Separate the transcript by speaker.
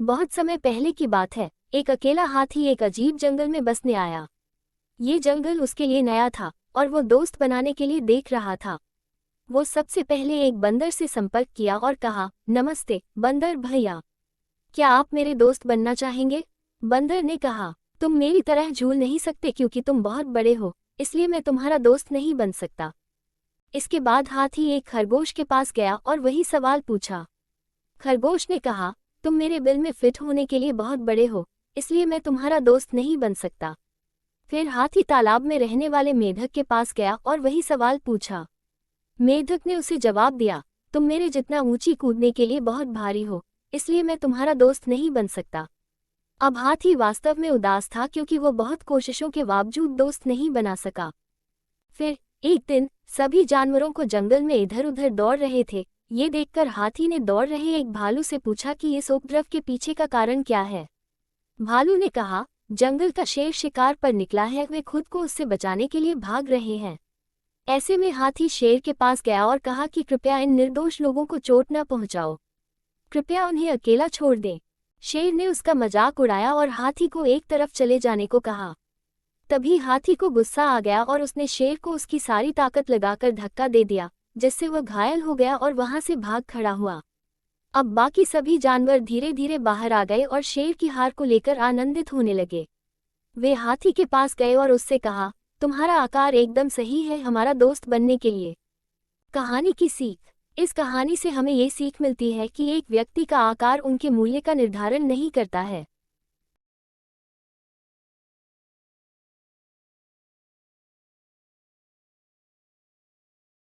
Speaker 1: बहुत समय पहले की बात है। एक अकेला हाथी एक अजीब जंगल में बसने आया। ये जंगल उसके लिए नया था और वो दोस्त बनाने के लिए देख रहा था। वो सबसे पहले एक बंदर से संपर्क किया और कहा, नमस्ते बंदर भैया, क्या आप मेरे दोस्त बनना चाहेंगे? बंदर ने कहा, तुम मेरी तरह झूल नहीं सकते क्योंकि तुम बहुत बड़े हो, इसलिए मैं तुम्हारा दोस्त नहीं बन सकता। इसके बाद हाथी एक खरगोश के पास गया और वही सवाल पूछा। खरगोश ने कहा, तुम मेरे बिल में फिट होने के लिए बहुत बड़े हो, इसलिए मैं तुम्हारा दोस्त नहीं बन सकता। फिर हाथी तालाब में रहने वाले मेढक के पास गया और वही सवाल पूछा। मेढक ने उसे जवाब दिया, तुम मेरे जितना ऊंची कूदने के लिए बहुत भारी हो, इसलिए मैं तुम्हारा दोस्त नहीं बन सकता। अब हाथी वास्तव में उदास था क्योंकि वो बहुत कोशिशों के बावजूद दोस्त नहीं बना सका। फिर एक दिन सभी जानवरों को जंगल में इधर उधर दौड़ रहे थे। ये देखकर हाथी ने दौड़ रहे एक भालू से पूछा कि इस उपद्रव के पीछे का कारण क्या है। भालू ने कहा, जंगल का शेर शिकार पर निकला है, वे खुद को उससे बचाने के लिए भाग रहे हैं। ऐसे में हाथी शेर के पास गया और कहा कि कृपया इन निर्दोष लोगों को चोट न पहुंचाओ, कृपया उन्हें अकेला छोड़ दें। शेर ने उसका मजाक उड़ाया और हाथी को एक तरफ चले जाने को कहा। तभी हाथी को गुस्सा आ गया और उसने शेर को उसकी सारी ताकत लगाकर धक्का दे दिया, जिससे वह घायल हो गया और वहां से भाग खड़ा हुआ। अब बाकी सभी जानवर धीरे धीरे बाहर आ गए और शेर की हार को लेकर आनंदित होने लगे। वे हाथी के पास गए और उससे कहा, तुम्हारा आकार एकदम सही है हमारा दोस्त बनने के लिए। कहानी की सीख। इस कहानी से हमें ये सीख मिलती है कि एक व्यक्ति का आकार उनके मूल्य का निर्धारण नहीं करता है।